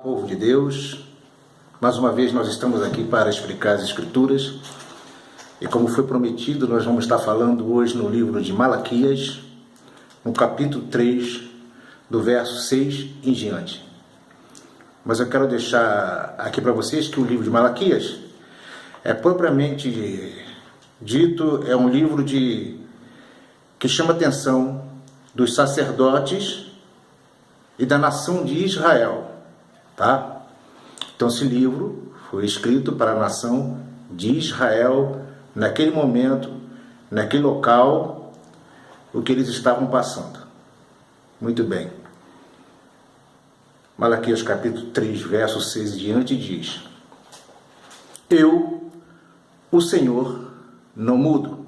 povo de Deus, mais uma vez nós estamos aqui para explicar as Escrituras e, como foi prometido, nós vamos estar falando hoje no livro de Malaquias, no capítulo 3, do verso 6 em diante. Mas eu quero deixar aqui para vocês que o livro de Malaquias é propriamente dito, é um livro que chama a atenção dos sacerdotes e da nação de Israel, tá? Então esse livro foi escrito para a nação de Israel naquele momento, naquele local, o que eles estavam passando. Muito bem. Malaquias capítulo 3, verso 6 em diante diz: Eu, o Senhor, não mudo.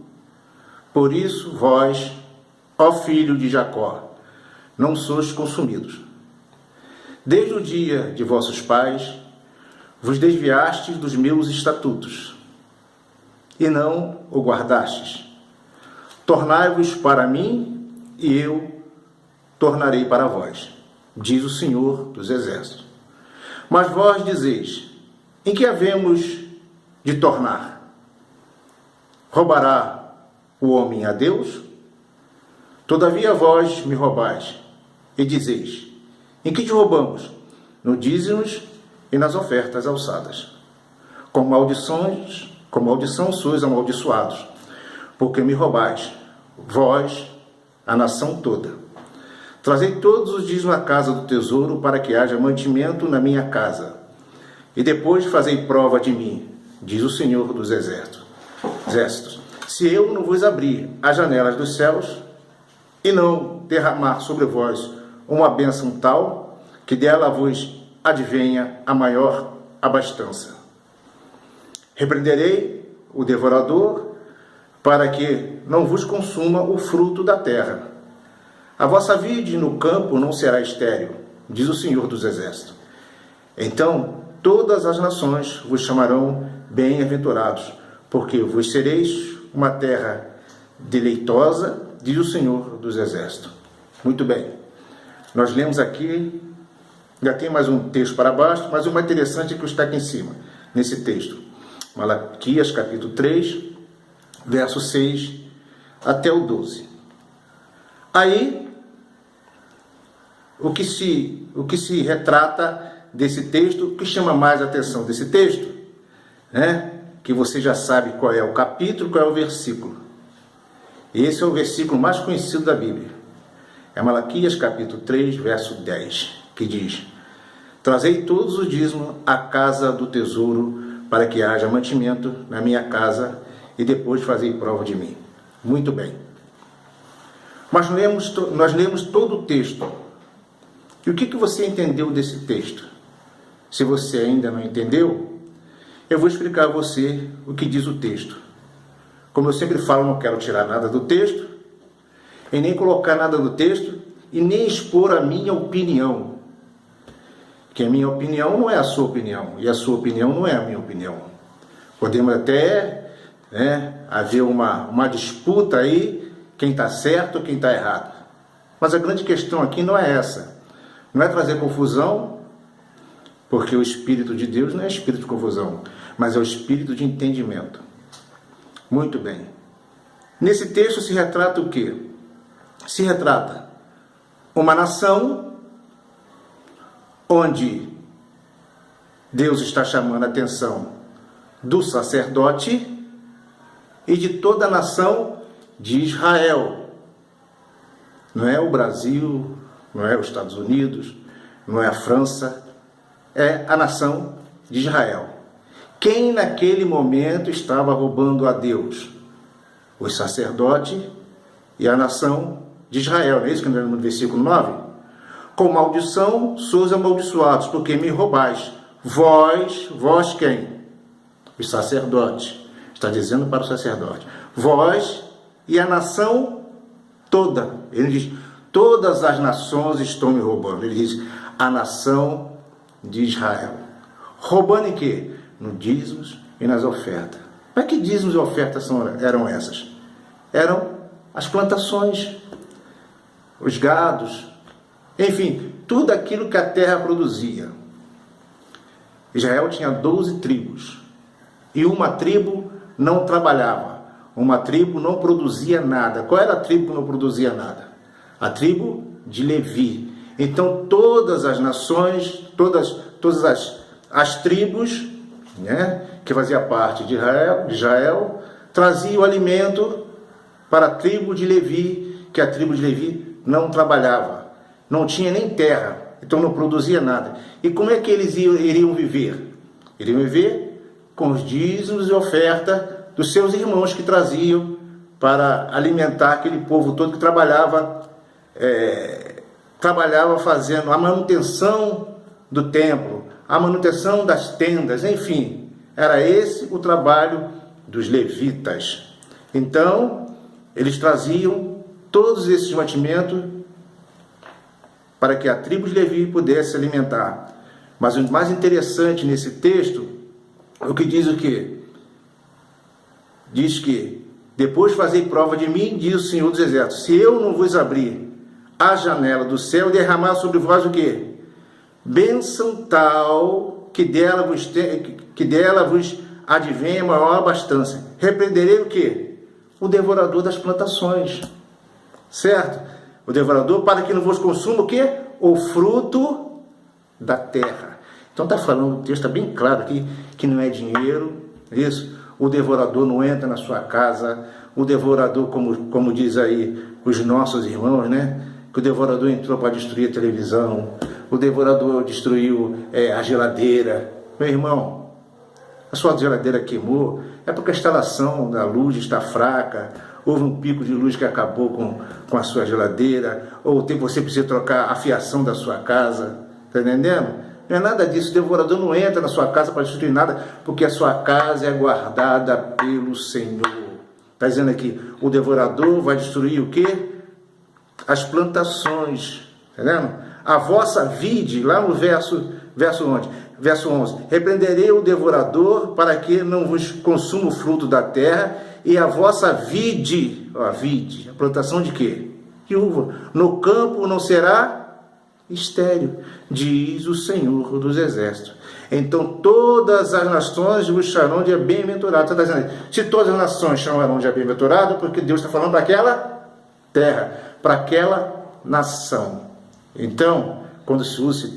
Por isso vós, ó filho de Jacó, não sois consumidos. Desde o dia de vossos pais, vos desviastes dos meus estatutos, e não o guardastes. Tornai-vos para mim, e eu tornarei para vós, diz o Senhor dos Exércitos. Mas vós dizeis: em que havemos de tornar? Roubará o homem a Deus? Todavia vós me roubais, e dizeis: em que te roubamos? No dízimos e nas ofertas alçadas. Com maldição sois amaldiçoados, porque me roubais, vós, a nação toda. Trazei todos os dízimos à casa do tesouro, para que haja mantimento na minha casa. E depois fazei prova de mim, diz o Senhor dos Exércitos. Se eu não vos abrir as janelas dos céus, e não derramar sobre vós uma bênção tal, que dela vos advenha a maior abastança. Repreenderei o devorador, para que não vos consuma o fruto da terra. A vossa vide no campo não será estéril, diz o Senhor dos Exércitos. Então todas as nações vos chamarão bem-aventurados, porque vos sereis uma terra deleitosa, diz o Senhor dos Exércitos. Muito bem. Nós lemos aqui, já tem mais um texto para baixo, mas o mais interessante é que está aqui em cima, nesse texto. Malaquias capítulo 3, verso 6 até o 12. Aí, o que se retrata desse texto, o que chama mais a atenção desse texto, né? Que você já sabe qual é o capítulo, qual é o versículo. Esse é o versículo mais conhecido da Bíblia. É Malaquias capítulo 3, verso 10, que diz: Trazei todos os dízimos à casa do tesouro, para que haja mantimento na minha casa, e depois fazei prova de mim. Muito bem. Mas nós lemos todo o texto. E o que você entendeu desse texto? Se você ainda não entendeu, eu vou explicar a você o que diz o texto. Como eu sempre falo, não quero tirar nada do texto, e nem colocar nada do texto, e nem expor a minha opinião. Que a minha opinião não é a sua opinião, e a sua opinião não é a minha opinião. Podemos até haver uma disputa aí, quem está certo, quem está errado. Mas a grande questão aqui não é essa. Não é trazer confusão, porque o Espírito de Deus não é espírito de confusão, mas é o espírito de entendimento. Muito bem. Nesse texto se retrata o quê? Se retrata uma nação onde Deus está chamando a atenção do sacerdote e de toda a nação de Israel. Não é o Brasil, não é os Estados Unidos, não é a França, é a nação de Israel. Quem naquele momento estava roubando a Deus? Os sacerdotes e a nação de Israel. Não é isso que nós lemos no versículo 9? Com maldição sois amaldiçoados, porque me roubais. Vós quem? Os sacerdotes. Está dizendo para o sacerdote. Vós e a nação toda. Ele diz: todas as nações estão me roubando. Ele diz: a nação de Israel. Roubando em quê? No dízimos e nas ofertas. Mas que dízimos e ofertas eram essas? Eram as plantações, os gados, enfim, tudo aquilo que a terra produzia. Israel tinha 12 tribos. E uma tribo não trabalhava. Uma tribo não produzia nada. Qual era a tribo que não produzia nada? A tribo de Levi. Então todas as nações, todas as tribos, né, que fazia parte de Israel, traziam o alimento para a tribo de Levi, que a tribo de Levi não trabalhava. Não tinha nem terra, então não produzia nada. E como é que eles iriam viver? Iriam viver com os dízimos e oferta dos seus irmãos que traziam para alimentar aquele povo todo que trabalhava fazendo a manutenção do templo, a manutenção das tendas, enfim. Era esse o trabalho dos levitas. Então, eles traziam todos esses mantimentos para que a tribo de Levi pudesse se alimentar. Mas o mais interessante nesse texto, o que diz o quê? Diz que, depois fazei prova de mim, diz o Senhor dos Exércitos, se eu não vos abrir a janela do céu e derramar sobre vós o quê? Bênção tal que dela vos advenha maior abastança. Repreenderei o quê? O devorador das plantações. Certo? O devorador, para que não vos consuma o quê? O fruto da terra. Então está falando, o texto está bem claro aqui, que não é dinheiro, isso. O devorador não entra na sua casa. O devorador, como diz aí os nossos irmãos, né? Que o devorador entrou para destruir a televisão. O devorador destruiu a geladeira. Meu irmão, a sua geladeira queimou, é porque a instalação da luz está fraca, houve um pico de luz que acabou com a sua geladeira, ou você precisa trocar a fiação da sua casa, está entendendo? Não é nada disso, o devorador não entra na sua casa para destruir nada, porque a sua casa é guardada pelo Senhor. Está dizendo aqui, o devorador vai destruir o quê? As plantações, está entendendo? A vossa vide, lá no verso 11, repreenderei o devorador para que não vos consuma o fruto da terra, e a vossa vide, a plantação de quê? De uva, no campo não será estéril, diz o Senhor dos Exércitos. Então todas as nações vos chamarão de bem-aventurado. Está dizendo, se todas as nações chamarão de bem-aventurado, porque Deus está falando para aquela terra, para aquela nação. Então, quando se usa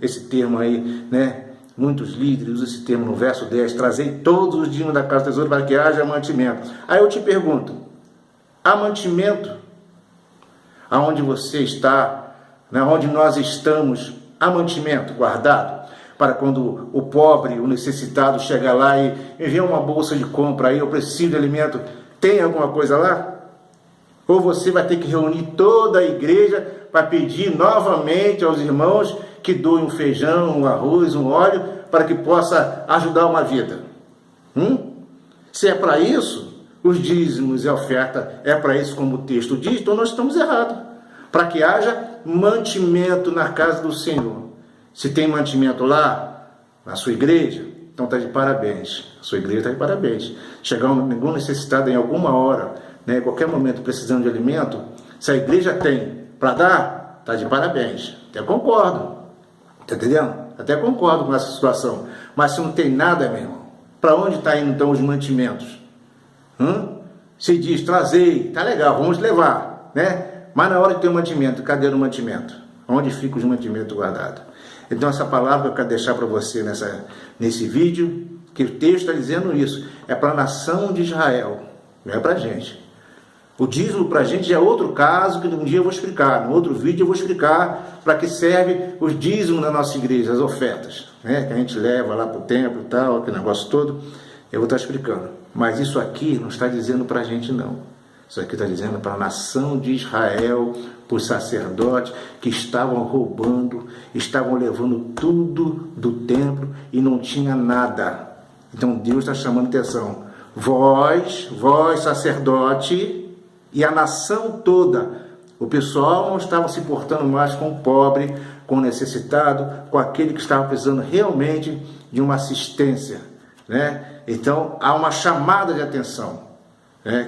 esse termo aí, né? Muitos líderes usam esse termo no verso 10, trazei todos os dízimos da casa do tesouro para que haja mantimento. Aí eu te pergunto, há mantimento aonde você está, né, onde nós estamos, há mantimento guardado? Para quando o pobre, o necessitado chegar lá e enviar uma bolsa de compra aí, eu preciso de alimento, tem alguma coisa lá? Ou você vai ter que reunir toda a igreja para pedir novamente aos irmãos que doem um feijão, um arroz, um óleo, para que possa ajudar uma vida? Se é para isso, os dízimos e a oferta é para isso, como o texto diz, então nós estamos errados. Para que haja mantimento na casa do Senhor. Se tem mantimento lá, na sua igreja, então está de parabéns. A sua igreja está de parabéns. Chegar algum necessitado em alguma hora, né, em qualquer momento precisando de alimento, se a igreja tem para dar, está de parabéns. Até concordo. Está entendendo? Até concordo com essa situação. Mas se não tem nada, meu irmão, para onde está indo então os mantimentos? Se diz, trazei, tá legal, vamos levar, né? Mas na hora de ter o mantimento, cadê o mantimento? Onde ficam os mantimentos guardados? Então essa palavra que eu quero deixar para você nesse vídeo, que o texto está dizendo isso, é para a nação de Israel, não é para a gente. O dízimo para a gente é outro caso que um dia eu vou explicar, no outro vídeo eu vou explicar para que serve os dízimos na nossa igreja, as ofertas, né? Que a gente leva lá para o templo e tal, aquele negócio todo, eu vou estar explicando. Mas isso aqui não está dizendo para a gente não. Isso aqui está dizendo para a nação de Israel, para os sacerdotes que estavam roubando, estavam levando tudo do templo e não tinha nada. Então Deus está chamando atenção. Vós sacerdote, e a nação toda, o pessoal não estava se portando mais com o pobre, com o necessitado, com aquele que estava precisando realmente de uma assistência, né? Então há uma chamada de atenção,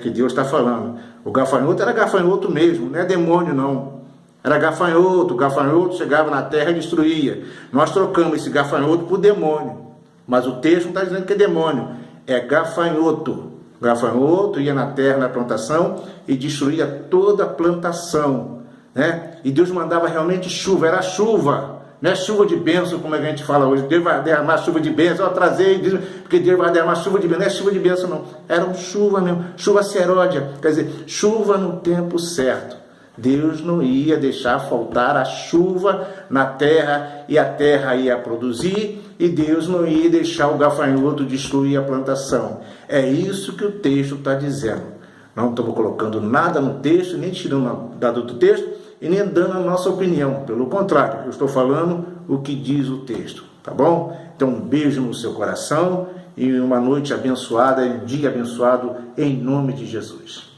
que Deus está falando. O gafanhoto era gafanhoto mesmo, não é demônio não. Era gafanhoto, o gafanhoto chegava na terra e destruía. Nós trocamos esse gafanhoto por demônio. Mas o texto não está dizendo que é demônio, é gafanhoto. O gafanhoto ia na terra, na plantação, e destruía toda a plantação, né? E Deus mandava realmente chuva, era chuva. Não é chuva de bênção, como a gente fala hoje. Deus vai derramar chuva de bênção. Eu trazei, porque Deus vai derramar chuva de bênção. Não é chuva de bênção, não. Era uma chuva mesmo, chuva seródia. Quer dizer, chuva no tempo certo. Deus não ia deixar faltar a chuva na terra, e a terra ia produzir, e Deus não ia deixar o gafanhoto destruir a plantação. É isso que o texto está dizendo. Não estamos colocando nada no texto, nem tirando dado do texto, e nem dando a nossa opinião. Pelo contrário, eu estou falando o que diz o texto, tá bom? Então, um beijo no seu coração e uma noite abençoada, um dia abençoado, em nome de Jesus.